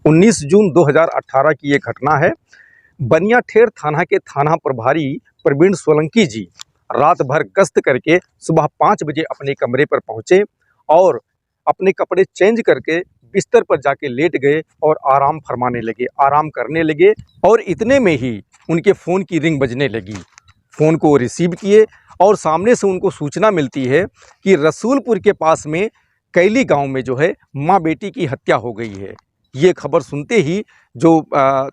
19 जून 2018 की ये घटना है। बनियाठेर थाना के थाना प्रभारी प्रवीण सोलंकी जी रात भर गश्त करके सुबह 5 बजे अपने कमरे पर पहुंचे और अपने कपड़े चेंज करके बिस्तर पर जाके लेट गए और आराम फरमाने लगे, आराम करने लगे। और इतने में ही उनके फ़ोन की रिंग बजने लगी। फ़ोन को वो रिसीव किए और सामने से उनको सूचना मिलती है कि रसूलपुर के पास में कैली गांव में जो है माँ बेटी की हत्या हो गई है। ये खबर सुनते ही जो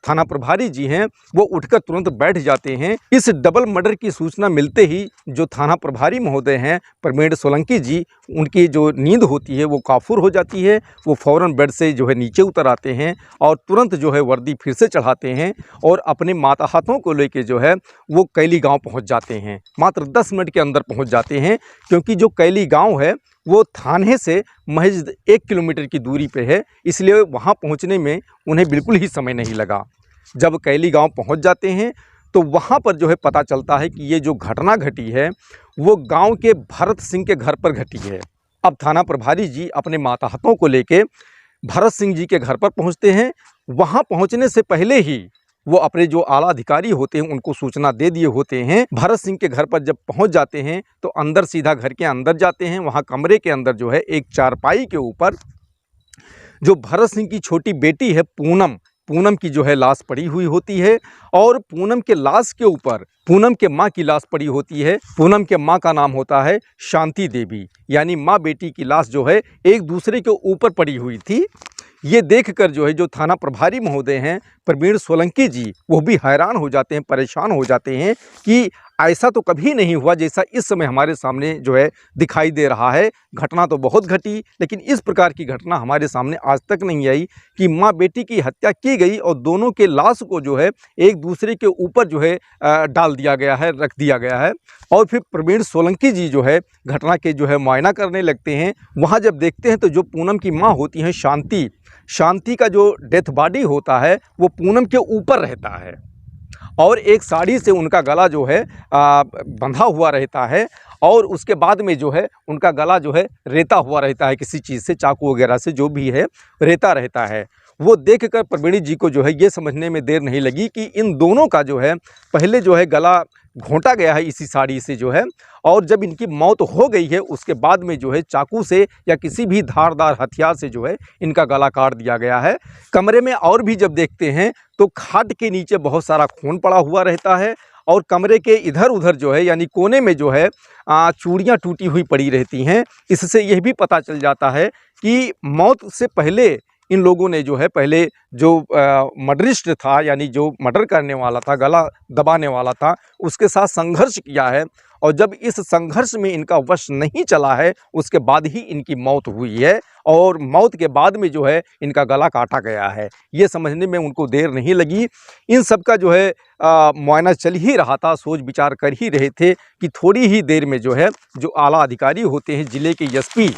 थाना प्रभारी जी हैं वो उठकर तुरंत बैठ जाते हैं। इस डबल मर्डर की सूचना मिलते ही जो थाना प्रभारी महोदय हैं प्रवीण सोलंकी जी, उनकी जो नींद होती है वो काफूर हो जाती है। वो फ़ौरन बेड से जो है नीचे उतर आते हैं और तुरंत जो है वर्दी फिर से चढ़ाते हैं और अपने माताहतों को लेके जो है वो कैली गाँव पहुँच जाते हैं। मात्र 10 मिनट के अंदर पहुँच जाते हैं, क्योंकि जो कैली गाँव है वो थाने से महज 1 किलोमीटर की दूरी पे है, इसलिए वहाँ पहुँचने में उन्हें बिल्कुल ही समय नहीं लगा। जब कैली गांव पहुँच जाते हैं तो वहाँ पर जो है पता चलता है कि ये जो घटना घटी है वो गांव के भरत सिंह के घर पर घटी है। अब थाना प्रभारी जी अपने माताहतों को लेके भरत सिंह जी के घर पर पहुँचते हैं। वहाँ पहुँचने से पहले ही वो अपने जो आला अधिकारी होते हैं उनको सूचना दे दिए होते हैं। भरत सिंह के घर पर जब पहुंच जाते हैं तो अंदर सीधा घर के अंदर जाते हैं। वहां कमरे के अंदर जो है एक चारपाई के ऊपर जो भरत सिंह की छोटी बेटी है पूनम की जो है लाश पड़ी हुई होती है और पूनम के लाश के ऊपर पूनम के माँ की लाश पड़ी होती है। पूनम के माँ का नाम होता है शांति देवी, यानी माँ बेटी की लाश जो है एक दूसरे के ऊपर पड़ी हुई थी। ये देखकर जो है जो थाना प्रभारी महोदय हैं प्रवीण सोलंकी जी, वो भी हैरान हो जाते हैं, परेशान हो जाते हैं कि ऐसा तो कभी नहीं हुआ जैसा इस समय हमारे सामने जो है दिखाई दे रहा है। घटना तो बहुत घटी, लेकिन इस प्रकार की घटना हमारे सामने आज तक नहीं आई कि माँ बेटी की हत्या की गई और दोनों के लाश को जो है एक दूसरे के ऊपर जो है डाल दिया गया है, रख दिया गया है। और फिर प्रवीण सोलंकी जी जो है घटना के जो है मुआयना करने लगते हैं। वहाँ जब देखते हैं तो जो पूनम की माँ होती हैं शांति का जो डेथ बॉडी होता है वो पूनम के ऊपर रहता है और एक साड़ी से उनका गला जो है बंधा हुआ रहता है और उसके बाद में जो है उनका गला जो है रेता हुआ रहता है, किसी चीज़ से, चाकू वगैरह से जो भी है रेता रहता है। वो देखकर प्रवीण जी को जो है ये समझने में देर नहीं लगी कि इन दोनों का जो है पहले जो है गला घोंटा गया है इसी साड़ी से जो है, और जब इनकी मौत हो गई है उसके बाद में जो है चाकू से या किसी भी धारदार हथियार से जो है इनका गला काट दिया गया है। कमरे में और भी जब देखते हैं तो खाट के नीचे बहुत सारा खून पड़ा हुआ रहता है और कमरे के इधर उधर जो है यानी कोने में जो है चूड़ियाँ टूटी हुई पड़ी रहती हैं। इससे यह भी पता चल जाता है कि मौत से पहले इन लोगों ने जो है पहले जो मर्डरिस्ट था, यानी जो मर्डर करने वाला था, गला दबाने वाला था, उसके साथ संघर्ष किया है और जब इस संघर्ष में इनका वश नहीं चला है उसके बाद ही इनकी मौत हुई है और मौत के बाद में जो है इनका गला काटा गया है। ये समझने में उनको देर नहीं लगी। इन सब का जो है मुआयना चल ही रहा था, सोच विचार कर ही रहे थे कि थोड़ी ही देर में जो है जो आला अधिकारी होते हैं, जिले के एसपी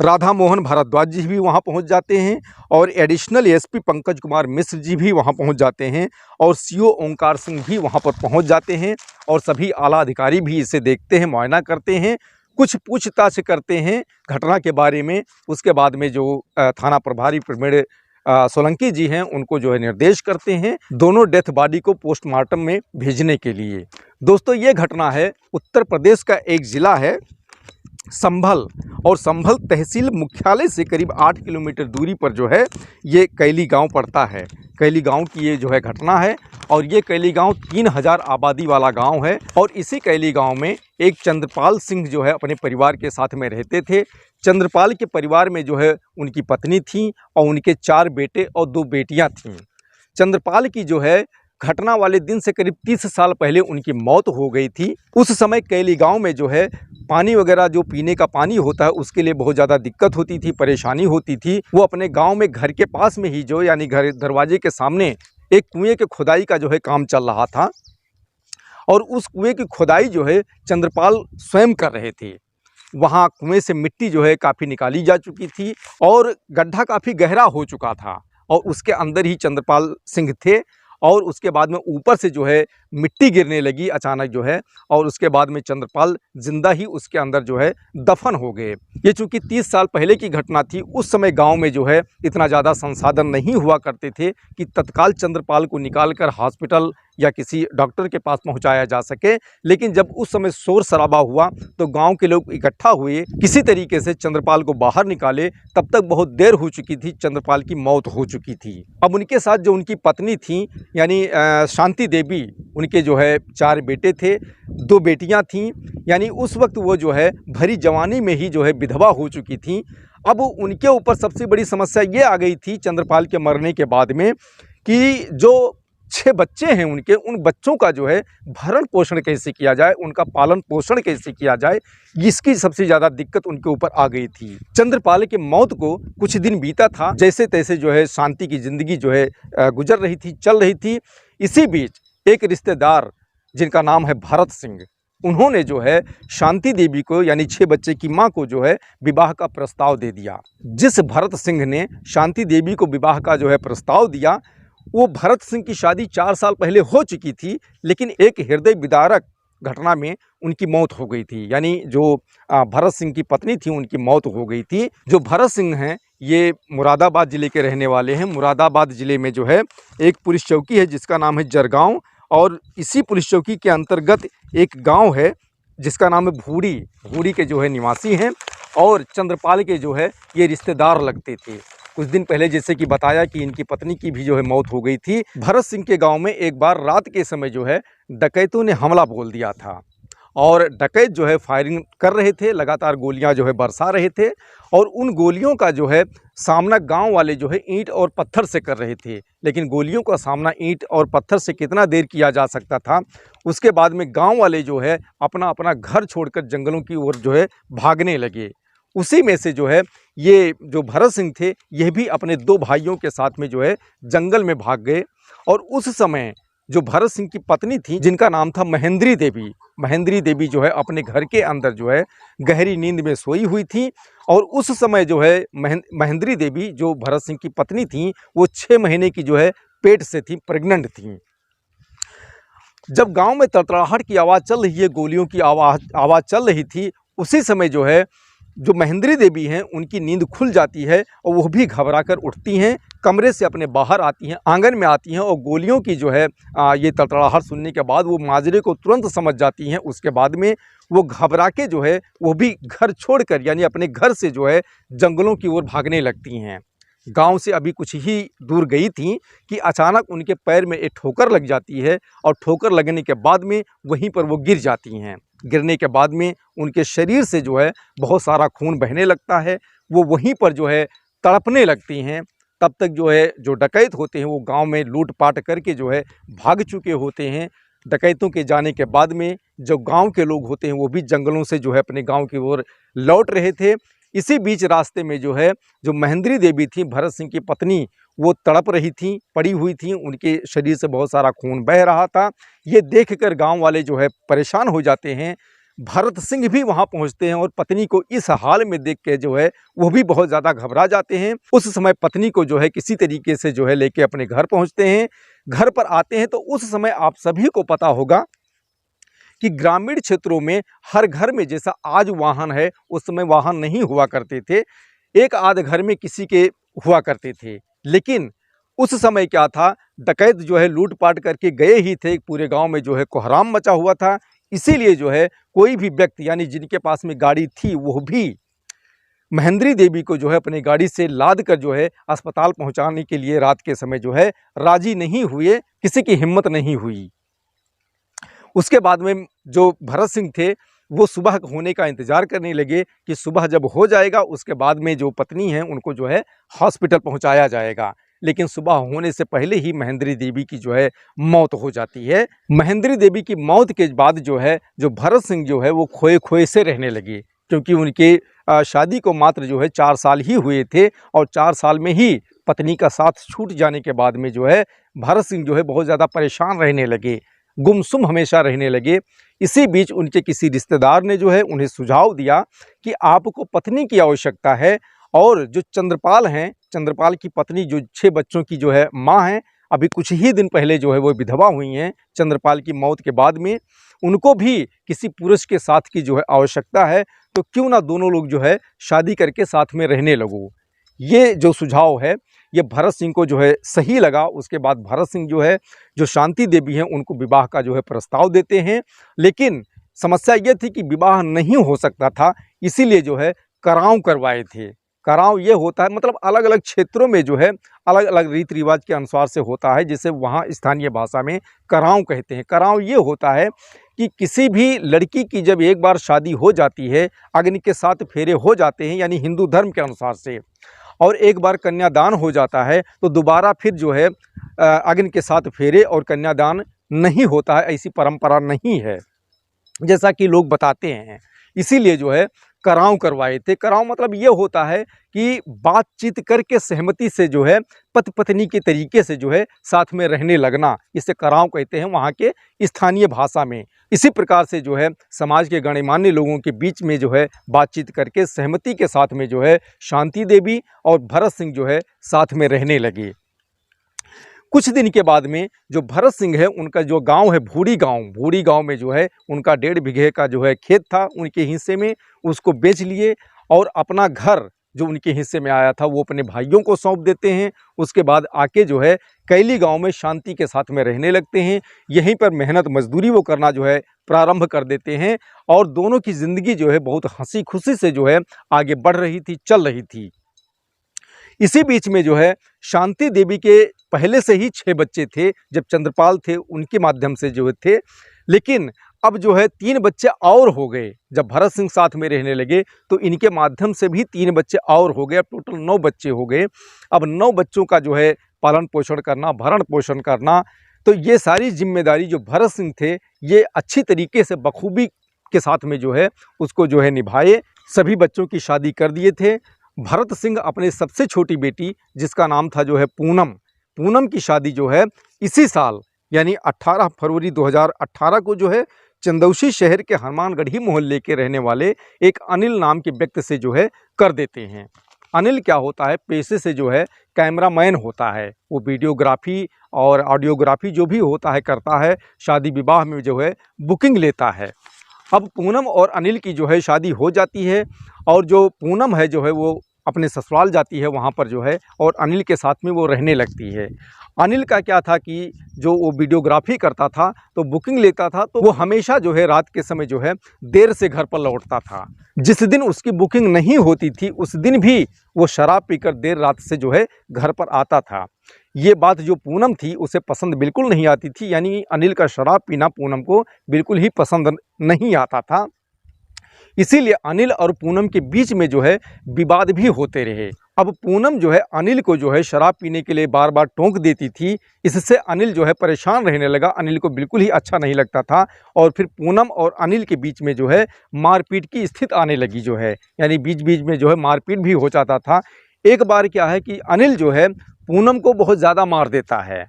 राधा मोहन भारद्वाज जी भी वहां पहुंच जाते हैं और एडिशनल एसपी पंकज कुमार मिश्र जी भी वहां पहुंच जाते हैं और सीओ ओंकार सिंह भी वहां पर पहुंच जाते हैं और सभी आला अधिकारी भी इसे देखते हैं, मुआयना करते हैं, कुछ पूछताछ करते हैं घटना के बारे में। उसके बाद में जो थाना प्रभारी प्रवीण सोलंकी जी हैं उनको जो है निर्देश करते हैं दोनों डेथ बॉडी को पोस्टमार्टम में भेजने के लिए। दोस्तों, ये घटना है उत्तर प्रदेश का एक ज़िला है संभल, और संभल तहसील मुख्यालय से करीब 8 किलोमीटर दूरी पर जो है ये कैली गांव पड़ता है। कैली गांव की ये जो है घटना है और ये कैली गांव 3000 आबादी वाला गांव है और इसी कैली गांव में एक चंद्रपाल सिंह जो है अपने परिवार के साथ में रहते थे। चंद्रपाल के परिवार में जो है उनकी पत्नी थी और उनके 4 बेटे और 2 बेटियाँ थीं। चंद्रपाल की जो है घटना वाले दिन से करीब 30 साल पहले उनकी मौत हो गई थी। उस समय कैली गांव में जो है पानी वगैरह, जो पीने का पानी होता है, उसके लिए बहुत ज़्यादा दिक्कत होती थी, परेशानी होती थी। वो अपने गांव में घर के पास में ही जो यानी घर दरवाजे के सामने एक कुएं के खुदाई का जो है काम चल रहा था और उस कुएं की खुदाई जो है चंद्रपाल स्वयं कर रहे थे। वहाँ कुएं से मिट्टी जो है काफ़ी निकाली जा चुकी थी और गड्ढा काफ़ी गहरा हो चुका था और उसके अंदर ही चंद्रपाल सिंह थे और उसके बाद में ऊपर से जो है मिट्टी गिरने लगी अचानक जो है, और उसके बाद में चंद्रपाल जिंदा ही उसके अंदर जो है दफन हो गए। ये चूँकि 30 साल पहले की घटना थी, उस समय गांव में जो है इतना ज़्यादा संसाधन नहीं हुआ करते थे कि तत्काल चंद्रपाल को निकालकर हॉस्पिटल या किसी डॉक्टर के पास पहुंचाया जा सके। लेकिन जब उस समय शोर शराबा हुआ तो गांव के लोग इकट्ठा हुए, किसी तरीके से चंद्रपाल को बाहर निकाले। तब तक बहुत देर हो चुकी थी, चंद्रपाल की मौत हो चुकी थी। अब उनके साथ जो उनकी पत्नी थी यानी शांति देवी, उनके जो है 4 बेटे थे, 2 बेटियां थीं, यानी उस वक्त वो जो है भरी जवानी में ही जो है विधवा हो चुकी थीं। अब उनके ऊपर सबसे बड़ी समस्या ये आ गई थी चंद्रपाल के मरने के बाद में कि जो 6 बच्चे हैं उनके, उन बच्चों का जो है भरण पोषण कैसे किया जाए, उनका पालन पोषण कैसे किया जाए, इसकी सबसे ज़्यादा दिक्कत उनके ऊपर आ गई थी। चंद्रपाल की मौत को कुछ दिन बीता था, जैसे तैसे जो है शांति की ज़िंदगी जो है गुजर रही थी, चल रही थी। इसी बीच एक रिश्तेदार जिनका नाम है भरत सिंह, उन्होंने जो है शांति देवी को यानी 6 बच्चे की माँ को जो है विवाह का प्रस्ताव दे दिया। जिस भरत सिंह ने शांति देवी को विवाह का जो है प्रस्ताव दिया, वो भरत सिंह की शादी 4 साल पहले हो चुकी थी, लेकिन एक हृदय विदारक घटना में उनकी मौत हो गई थी। यानी जो भरत सिंह की पत्नी थी उनकी मौत हो गई थी। जो भरत सिंह हैं ये मुरादाबाद ज़िले के रहने वाले हैं। मुरादाबाद ज़िले में जो है एक पुलिस चौकी है जिसका नाम है जरगांव, और इसी पुलिस चौकी के अंतर्गत एक गांव है जिसका नाम है भूड़ी। भूड़ी के जो है निवासी हैं और चंद्रपाल के जो है ये रिश्तेदार लगते थे। कुछ दिन पहले जैसे कि बताया कि इनकी पत्नी की भी जो है मौत हो गई थी। भरत सिंह के गांव में एक बार रात के समय जो है डकैतों ने हमला बोल दिया था, और डकैत जो है फायरिंग कर रहे थे, लगातार गोलियां जो है बरसा रहे थे, और उन गोलियों का जो है सामना गांव वाले जो है ईंट और पत्थर से कर रहे थे। लेकिन गोलियों का सामना ईंट और पत्थर से कितना देर किया जा सकता था। उसके बाद में गाँव वाले जो है अपना अपना घर छोड़कर जंगलों की ओर जो है भागने लगे। उसी में से जो है ये जो भरत सिंह थे यह भी अपने 2 भाइयों के साथ में जो है जंगल में भाग गए। और उस समय जो भरत सिंह की पत्नी थी जिनका नाम था महेंद्री देवी, महेंद्री देवी जो है अपने घर के अंदर जो है गहरी नींद में सोई हुई थी। और उस समय जो है महेंद्री देवी जो भरत सिंह की पत्नी थी वो 6 महीने की जो है पेट से थी, प्रेग्नेंट थी। जब गांव में तड़तड़ाहट की आवाज़ चल रही है, गोलियों की आवाज़ चल रही थी, उसी समय जो है जो महेंद्री देवी हैं उनकी नींद खुल जाती है और वो भी घबराकर उठती हैं, कमरे से अपने बाहर आती हैं, आंगन में आती हैं, और गोलियों की जो है ये तड़तड़ाहट सुनने के बाद वो माजरे को तुरंत समझ जाती हैं। उसके बाद में वो घबरा के जो है वो भी घर छोड़कर यानी अपने घर से जो है जंगलों की ओर भागने लगती हैं। गांव से अभी कुछ ही दूर गई थी कि अचानक उनके पैर में एक ठोकर लग जाती है, और ठोकर लगने के बाद में वहीं पर वो गिर जाती हैं। गिरने के बाद में उनके शरीर से जो है बहुत सारा खून बहने लगता है, वो वहीं पर जो है तड़पने लगती हैं। तब तक जो है जो डकैत होते हैं वो गांव में लूटपाट करके जो है भाग चुके होते हैं। डकैतों के जाने के बाद में जो गांव के लोग होते हैं वो भी जंगलों से जो है अपने गांव की ओर लौट रहे थे। इसी बीच रास्ते में जो है जो महेंद्री देवी थी भरत सिंह की पत्नी, वो तड़प रही थी, पड़ी हुई थी, उनके शरीर से बहुत सारा खून बह रहा था। ये देखकर गांव वाले जो है परेशान हो जाते हैं। भरत सिंह भी वहां पहुंचते हैं और पत्नी को इस हाल में देख के जो है वो भी बहुत ज़्यादा घबरा जाते हैं। उस समय पत्नी को जो है किसी तरीके से जो है लेके अपने घर पहुंचते हैं। घर पर आते हैं तो उस समय आप सभी को पता होगा कि ग्रामीण क्षेत्रों में हर घर में जैसा आज वाहन है उस समय वाहन नहीं हुआ करते थे। एक आध घर में किसी के हुआ करते थे, लेकिन उस समय क्या था, डकैत जो है लूटपाट करके गए ही थे, पूरे गांव में जो है कोहराम मचा हुआ था। इसीलिए जो है कोई भी व्यक्ति यानी जिनके पास में गाड़ी थी वो भी महेंद्री देवी को जो है अपनी गाड़ी से लाद कर जो है अस्पताल पहुंचाने के लिए रात के समय जो है राजी नहीं हुए, किसी की हिम्मत नहीं हुई। उसके बाद में जो भरत सिंह थे वो सुबह होने का इंतज़ार करने लगे कि सुबह जब हो जाएगा उसके बाद में जो पत्नी है उनको जो है हॉस्पिटल पहुंचाया जाएगा। लेकिन सुबह होने से पहले ही महेंद्री देवी की जो है मौत हो जाती है। महेंद्री देवी की मौत के बाद जो है जो भरत सिंह जो है वो खोए खोए से रहने लगे, क्योंकि उनके शादी को मात्र जो है 4 साल ही हुए थे, और 4 साल में ही पत्नी का साथ छूट जाने के बाद में जो है भरत सिंह जो है बहुत ज़्यादा परेशान रहने लगे, गुमसुम हमेशा रहने लगे। इसी बीच उनके किसी रिश्तेदार ने जो है उन्हें सुझाव दिया कि आपको पत्नी की आवश्यकता है, और जो चंद्रपाल हैं, चंद्रपाल की पत्नी जो 6 बच्चों की जो है माँ हैं, अभी कुछ ही दिन पहले जो है वो विधवा हुई हैं चंद्रपाल की मौत के बाद में, उनको भी किसी पुरुष के साथ की जो है आवश्यकता है, तो क्यों ना दोनों लोग जो है शादी करके साथ में रहने लगो। ये जो सुझाव है ये भरत सिंह को जो है सही लगा। उसके बाद भरत सिंह जो है, जो शांति देवी हैं, उनको विवाह का जो है प्रस्ताव देते हैं। लेकिन समस्या ये थी कि विवाह नहीं हो सकता था, इसीलिए जो है कराव करवाए थे। कराव ये होता है, मतलब अलग अलग क्षेत्रों में जो है अलग अलग रीति रिवाज के अनुसार से होता है, जिसे वहाँ स्थानीय भाषा में कराव कहते हैं। कराव ये होता है कि किसी भी लड़की की जब एक बार शादी हो जाती है, अग्नि के 7 फेरे हो जाते हैं यानी हिंदू धर्म के अनुसार से, और एक बार कन्यादान हो जाता है, तो दोबारा फिर जो है अग्नि के 7 फेरे और कन्यादान नहीं होता है, ऐसी परंपरा नहीं है जैसा कि लोग बताते हैं। इसीलिए जो है कराव करवाए थे। कराव मतलब ये होता है कि बातचीत करके सहमति से जो है पति पत्नी के तरीके से जो है साथ में रहने लगना, इसे कराव कहते हैं वहाँ के स्थानीय भाषा में। इसी प्रकार से जो है समाज के गणमान्य लोगों के बीच में जो है बातचीत करके सहमति के साथ में जो है शांति देवी और भरत सिंह जो है साथ में रहने लगे। कुछ दिन के बाद में जो भरत सिंह है, उनका जो गांव है भूरी गांव में जो है उनका 1.5 बीघे का जो है खेत था उनके हिस्से में, उसको बेच लिए और अपना घर जो उनके हिस्से में आया था वो अपने भाइयों को सौंप देते हैं। उसके बाद आके जो है कैली गांव में शांति के साथ में रहने लगते हैं। यहीं पर मेहनत मजदूरी वो करना जो है प्रारंभ कर देते हैं और दोनों की ज़िंदगी जो है बहुत हंसी खुशी से जो है आगे बढ़ रही थी, चल रही थी। इसी बीच में जो है शांति देवी के पहले से ही 6 बच्चे थे, जब चंद्रपाल थे उनके माध्यम से जो थे, लेकिन अब जो है 3 बच्चे और हो गए। जब भरत सिंह साथ में रहने लगे तो इनके माध्यम से भी 3 बच्चे और हो गए, अब टोटल 9 बच्चे हो गए। अब 9 बच्चों का जो है पालन पोषण करना, भरण पोषण करना, तो ये सारी जिम्मेदारी जो भरत सिंह थे ये अच्छी तरीके से बखूबी के साथ में जो है उसको जो है निभाए। सभी बच्चों की शादी कर दिए थे। भरत सिंह अपने सबसे छोटी बेटी जिसका नाम था जो है पूनम की शादी जो है इसी साल यानी 18 फरवरी 2018 को जो है चंदौसी शहर के हनुमानगढ़ी मोहल्ले के रहने वाले एक अनिल नाम के व्यक्ति से जो है कर देते हैं। अनिल क्या होता है, पेशे से जो है कैमरामैन होता है, वो वीडियोग्राफी और ऑडियोग्राफी जो भी होता है करता है, शादी विवाह में जो है बुकिंग लेता है। अब पूनम और अनिल की जो है शादी हो जाती है और जो पूनम है जो है वो अपने ससुराल जाती है वहाँ पर जो है, और अनिल के साथ में वो रहने लगती है। अनिल का क्या था कि जो वो वीडियोग्राफी करता था तो बुकिंग लेता था, तो वो हमेशा जो है रात के समय जो है देर से घर पर लौटता था। जिस दिन उसकी बुकिंग नहीं होती थी उस दिन भी वो शराब पीकर देर रात से जो है घर पर आता था। ये बात जो पूनम थी उसे पसंद बिल्कुल नहीं आती थी, यानी अनिल का शराब पीना पूनम को बिल्कुल ही पसंद नहीं आता था। इसीलिए अनिल और पूनम के बीच में जो है विवाद भी होते रहे। अब पूनम जो है अनिल को जो है शराब पीने के लिए बार बार टोक देती थी, इससे अनिल जो है परेशान रहने लगा। अनिल को बिल्कुल ही अच्छा नहीं लगता था और फिर पूनम और अनिल के बीच में जो है मारपीट की स्थिति आने लगी जो है, यानी बीच बीच में जो है मारपीट भी हो जाता था। एक बार क्या है कि अनिल जो है पूनम को बहुत ज़्यादा मार देता है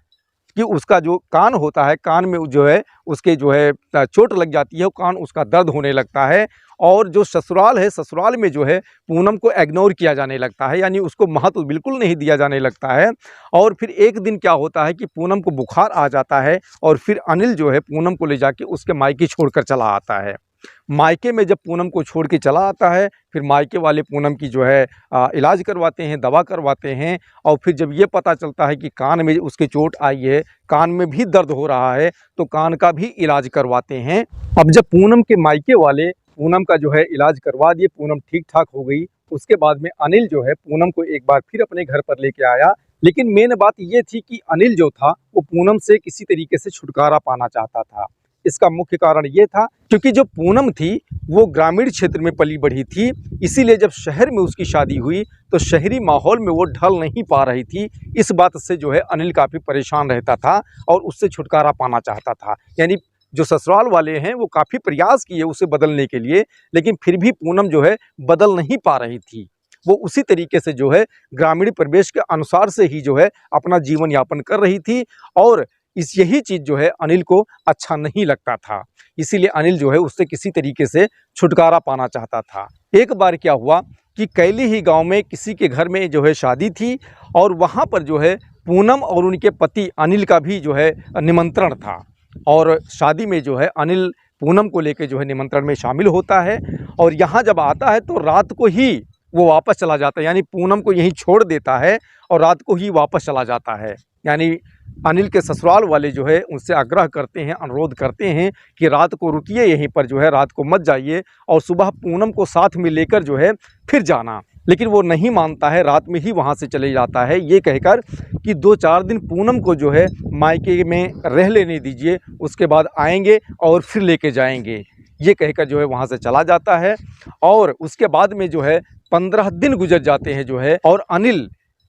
कि उसका जो कान होता है, कान में जो है उसके जो है चोट लग जाती है, कान उसका दर्द होने लगता है। और जो ससुराल है, ससुराल में जो है पूनम को इग्नोर किया जाने लगता है, यानी उसको महत्व बिल्कुल नहीं दिया जाने लगता है। और फिर एक दिन क्या होता है कि पूनम को बुखार आ जाता है और फिर अनिल जो है पूनम को ले जाके उसके मायके छोड़कर चला आता है। मायके में जब पूनम को छोड़ के चला आता है, फिर मायके वाले पूनम की जो है इलाज करवाते हैं, दवा करवाते हैं। और फिर जब ये पता चलता है कि कान में उसके चोट आई है, कान में भी दर्द हो रहा है, तो कान का भी इलाज करवाते हैं। अब जब पूनम के मायके वाले पूनम का जो है इलाज करवा दिए, पूनम ठीक ठाक हो गई, उसके बाद में अनिल जो है पूनम को एक बार फिर अपने घर पर लेके आया। लेकिन मेन बात ये थी कि अनिल जो था वो पूनम से किसी तरीके से छुटकारा पाना चाहता था। इसका मुख्य कारण ये था क्योंकि जो पूनम थी वो ग्रामीण क्षेत्र में पली बढ़ी थी, इसीलिए जब शहर में उसकी शादी हुई तो शहरी माहौल में वो ढल नहीं पा रही थी। इस बात से जो है अनिल काफ़ी परेशान रहता था और उससे छुटकारा पाना चाहता था। यानी जो ससुराल वाले हैं वो काफ़ी प्रयास किए उसे बदलने के लिए, लेकिन फिर भी पूनम जो है बदल नहीं पा रही थी। वो उसी तरीके से जो है ग्रामीण परिवेश के अनुसार से ही जो है अपना जीवन यापन कर रही थी और यही चीज़ जो है अनिल को अच्छा नहीं लगता था। इसीलिए अनिल जो है उससे किसी तरीके से छुटकारा पाना चाहता था। एक बार क्या हुआ कि कैली ही गांव में किसी के घर में जो है शादी थी और वहाँ पर जो है पूनम और उनके पति अनिल का भी जो है निमंत्रण था। और शादी में जो है अनिल पूनम को लेके जो है निमंत्रण में शामिल होता है और यहाँ जब आता है तो रात को ही वो वापस चला जाता है, यानी पूनम को यहीं छोड़ देता है और रात को ही वापस चला जाता है। यानी अनिल के ससुराल वाले जो है उनसे आग्रह करते हैं, अनुरोध करते हैं कि रात को रुकिए यहीं पर, जो है रात को मत जाइए और सुबह पूनम को साथ में लेकर जो है फिर जाना। लेकिन वो नहीं मानता है, रात में ही वहाँ से चले जाता है, ये कहकर कि 2-4 दिन पूनम को जो है मायके में रह लेने दीजिए, उसके बाद आएंगे और फिर लेके जाएंगे। ये कहकर जो है वहाँ से चला जाता है और उसके बाद में जो है 15 दिन गुजर जाते हैं जो है, और अनिल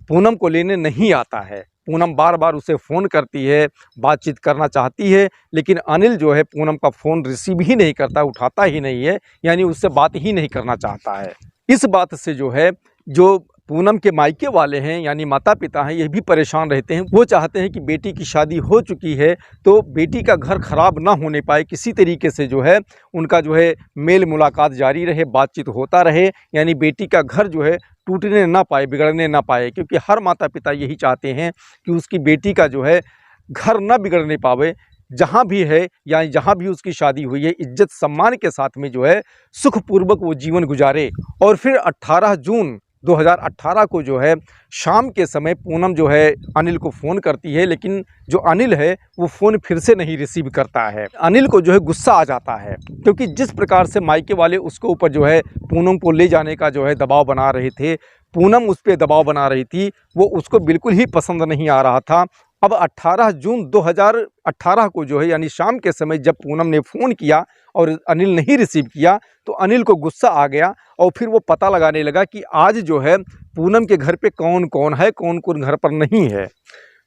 पूनम को लेने नहीं आता है। पूनम बार बार उसे फ़ोन करती है, बातचीत करना चाहती है, लेकिन अनिल जो है पूनम का फ़ोन रिसीव ही नहीं करता, उठाता ही नहीं है, यानी उससे बात ही नहीं करना चाहता है। इस बात से जो है जो पूनम के मायके वाले हैं यानी माता पिता हैं, ये भी परेशान रहते हैं। वो चाहते हैं कि बेटी की शादी हो चुकी है तो बेटी का घर ख़राब ना होने पाए, किसी तरीके से जो है उनका जो है मेल मुलाकात जारी रहे, बातचीत होता रहे, यानी बेटी का घर जो है टूटने ना पाए, बिगड़ने ना पाए, क्योंकि हर माता पिता यही चाहते हैं कि उसकी बेटी का जो है घर ना बिगड़ने पावे। जहाँ भी है या जहाँ भी उसकी शादी हुई है, इज्जत सम्मान के साथ में जो है सुखपूर्वक वो जीवन गुजारे। और फिर 18 जून 2018 को जो है शाम के समय पूनम जो है अनिल को फ़ोन करती है, लेकिन जो अनिल है वो फ़ोन फिर से नहीं रिसीव करता है। अनिल को जो है गुस्सा आ जाता है, क्योंकि जिस प्रकार से मायके वाले उसके ऊपर जो है पूनम को ले जाने का जो है दबाव बना रहे थे, पूनम उस पर दबाव बना रही थी, वो उसको बिल्कुल ही पसंद नहीं आ रहा था। अब 18 जून 2018 को जो है यानी शाम के समय जब पूनम ने फ़ोन किया और अनिल नहीं रिसीव किया तो अनिल को गुस्सा आ गया और फिर वो पता लगाने लगा कि आज जो है पूनम के घर पे कौन कौन है, कौन कौन घर पर नहीं है।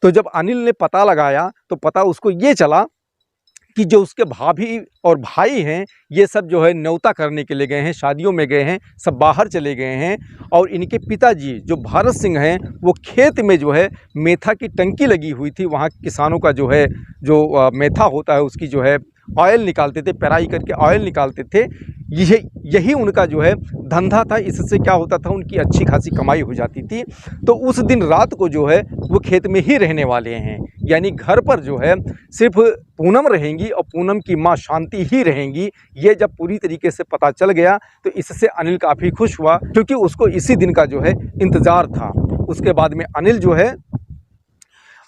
तो जब अनिल ने पता लगाया तो पता उसको ये चला कि जो उसके भाभी और भाई हैं ये सब जो है न्योता करने के लिए गए हैं, शादियों में गए हैं, सब बाहर चले गए हैं। और इनके पिताजी जो भारत सिंह हैं वो खेत में जो है मेथा की टंकी लगी हुई थी, वहाँ किसानों का जो है जो मेथा होता है उसकी जो है ऑयल निकालते थे, पेराई करके ऑयल निकालते थे। यही उनका जो है धंधा था, इससे क्या होता था उनकी अच्छी खासी कमाई हो जाती थी। तो उस दिन रात को जो है वो खेत में ही रहने वाले हैं, यानी घर पर जो है सिर्फ पूनम रहेंगी और पूनम की माँ शांति ही रहेंगी। ये जब पूरी तरीके से पता चल गया तो इससे अनिल काफ़ी खुश हुआ, क्योंकि उसको इसी दिन का जो है इंतज़ार था। उसके बाद में अनिल जो है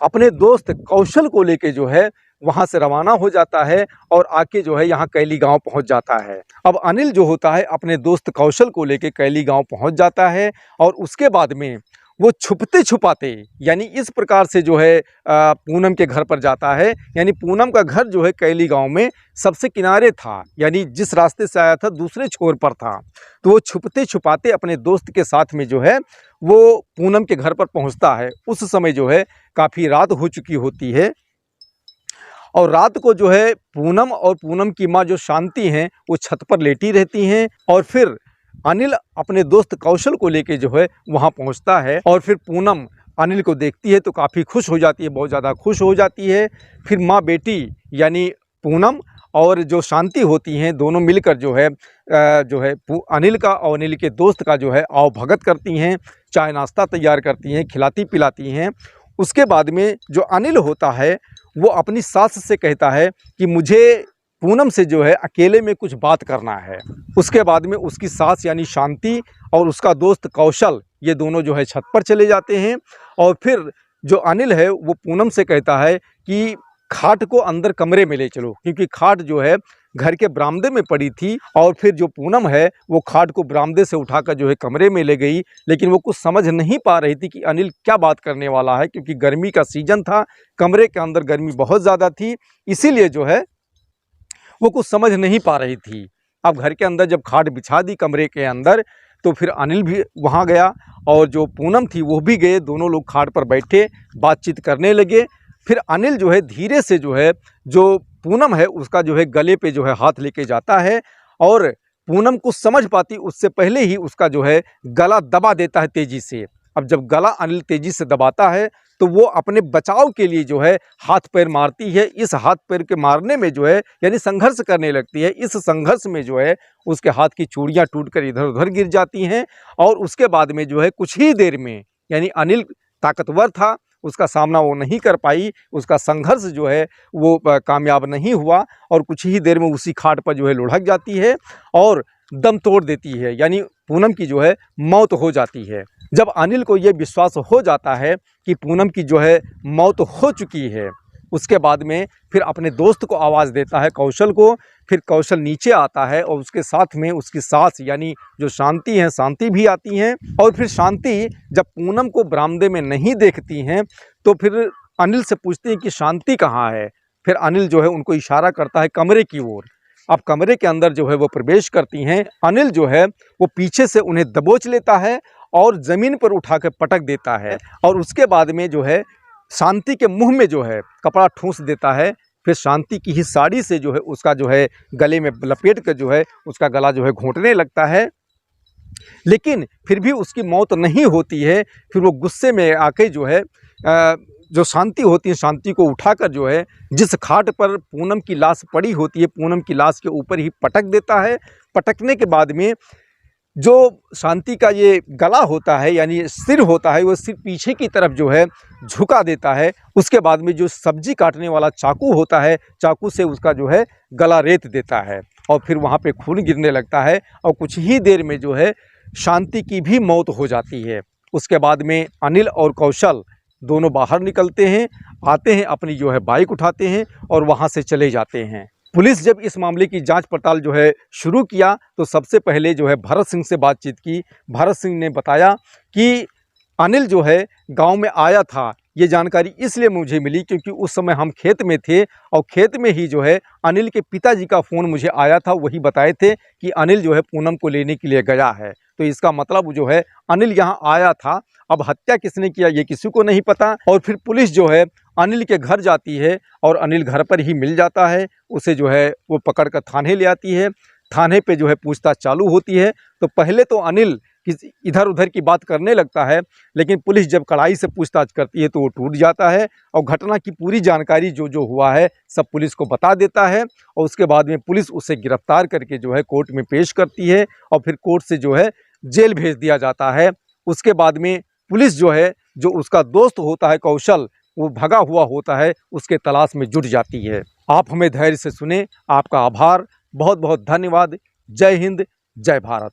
अपने दोस्त कौशल को लेके जो है वहाँ से रवाना हो जाता है और आके जो है यहाँ कैली गांव पहुँच जाता है। अब अनिल जो होता है अपने दोस्त कौशल को लेके कैली गांव पहुँच जाता है और उसके बाद में वो छुपते छुपाते यानी इस प्रकार से जो है पूनम के घर पर जाता है। यानी पूनम का घर जो है कैली गांव में सबसे किनारे था, यानी जिस रास्ते से आया था दूसरे छोर पर था। तो वो छुपते छुपाते अपने दोस्त के साथ में जो है वो पूनम के घर पर पहुंचता है। उस समय जो है काफ़ी रात हो चुकी होती है और रात को जो है पूनम और पूनम की माँ जो शांति हैं वो छत पर लेटी रहती हैं। और फिर अनिल अपने दोस्त कौशल को लेके जो है वहाँ पहुँचता है और फिर पूनम अनिल को देखती है तो काफ़ी खुश हो जाती है, बहुत ज़्यादा खुश हो जाती है। फिर माँ बेटी यानी पूनम और जो शांति होती हैं दोनों मिलकर जो है अनिल का और अनिल के दोस्त का जो है आव भगत करती हैं, चाय नाश्ता तैयार करती हैं, खिलाती पिलाती हैं। उसके बाद में जो अनिल होता है वो अपनी सास से कहता है कि मुझे पूनम से जो है अकेले में कुछ बात करना है। उसके बाद में उसकी सास यानी शांति और उसका दोस्त कौशल ये दोनों जो है छत पर चले जाते हैं। और फिर जो अनिल है वो पूनम से कहता है कि खाट को अंदर कमरे में ले चलो, क्योंकि खाट जो है घर के बरामदे में पड़ी थी। और फिर जो पूनम है वो खाट को बरामदे से उठाकर जो है कमरे में ले गई, लेकिन वो कुछ समझ नहीं पा रही थी कि अनिल क्या बात करने वाला है, क्योंकि गर्मी का सीजन था, कमरे के अंदर गर्मी बहुत ज़्यादा थी, इसीलिए जो है वो कुछ समझ नहीं पा रही थी। अब घर के अंदर जब खाट बिछा दी कमरे के अंदर तो फिर अनिल भी वहाँ गया और जो पूनम थी वो भी गए, दोनों लोग खाट पर बैठे बातचीत करने लगे। फिर अनिल जो है धीरे से जो है जो पूनम है उसका जो है गले पे जो है हाथ लेके जाता है और पूनम कुछ समझ पाती उससे पहले ही उसका जो है गला दबा देता है तेज़ी से। अब जब गला अनिल तेज़ी से दबाता है तो वो अपने बचाव के लिए जो है हाथ पैर मारती है। इस हाथ पैर के मारने में जो है यानी संघर्ष करने लगती है। इस संघर्ष में जो है उसके हाथ की चूड़ियाँ टूटकर इधर उधर गिर जाती हैं और उसके बाद में जो है कुछ ही देर में यानी अनिल ताकतवर था, उसका सामना वो नहीं कर पाई, उसका संघर्ष जो है वो कामयाब नहीं हुआ और कुछ ही देर में उसी खाट पर जो है लुढ़क जाती है और दम तोड़ देती है, यानी पूनम की जो है मौत हो जाती है। जब अनिल को ये विश्वास हो जाता है कि पूनम की जो है मौत हो चुकी है, उसके बाद में फिर अपने दोस्त को आवाज़ देता है, कौशल को। फिर कौशल नीचे आता है और उसके साथ में उसकी सास यानी जो शांति हैं, शांति भी आती हैं। और फिर शांति जब पूनम को बरामदे में नहीं देखती हैं तो फिर अनिल से पूछती हैं कि शांति कहाँ है। फिर अनिल जो है उनको इशारा करता है कमरे की ओर। अब कमरे के अंदर जो है वो प्रवेश करती हैं। अनिल जो है वो पीछे से उन्हें दबोच लेता है और ज़मीन पर उठा कर पटक देता है और उसके बाद में जो है शांति के मुंह में जो है कपड़ा ठूंस देता है। फिर शांति की ही साड़ी से जो है उसका जो है गले में लपेट कर जो है उसका गला जो है घोंटने लगता है, लेकिन फिर भी उसकी मौत नहीं होती है। फिर वो गुस्से में आके जो है जो शांति होती है, शांति को उठाकर जो है जिस खाट पर पूनम की लाश पड़ी होती है, पूनम की लाश के ऊपर ही पटक देता है। पटकने के बाद में जो शांति का ये गला होता है यानी सिर होता है, वो सिर पीछे की तरफ जो है झुका देता है। उसके बाद में जो सब्जी काटने वाला चाकू होता है, चाकू से उसका जो है गला रेत देता है और फिर वहाँ पे खून गिरने लगता है और कुछ ही देर में जो है शांति की भी मौत हो जाती है। उसके बाद में अनिल और कौशल दोनों बाहर निकलते हैं, आते हैं, अपनी जो है बाइक उठाते हैं और वहाँ से चले जाते हैं। पुलिस जब इस मामले की जांच पड़ताल जो है शुरू किया तो सबसे पहले जो है भरत सिंह से बातचीत की। भरत सिंह ने बताया कि अनिल जो है गांव में आया था। ये जानकारी इसलिए मुझे मिली क्योंकि उस समय हम खेत में थे और खेत में ही जो है अनिल के पिताजी का फ़ोन मुझे आया था। वही बताए थे कि अनिल जो है पूनम को लेने के लिए गया है। तो इसका मतलब जो है अनिल यहाँ आया था। अब हत्या किसने किया ये किसी को नहीं पता। और फिर पुलिस जो है अनिल के घर जाती है और अनिल घर पर ही मिल जाता है। उसे जो है वो पकड़ कर थाने ले आती है। थाने पे जो है पूछताछ चालू होती है। तो पहले तो अनिल इधर उधर की बात करने लगता है, लेकिन पुलिस जब कड़ाई से पूछताछ करती है तो वो टूट जाता है और घटना की पूरी जानकारी जो जो हुआ है सब पुलिस को बता देता है। और उसके बाद में पुलिस उसे गिरफ्तार करके जो है कोर्ट में पेश करती है और फिर कोर्ट से जो है जेल भेज दिया जाता है। उसके बाद में पुलिस जो है जो उसका दोस्त होता है कौशल, वो भगा हुआ होता है, उसके तलाश में जुट जाती है। आप हमें धैर्य से सुने, आपका आभार, बहुत बहुत धन्यवाद। जय हिंद, जय भारत।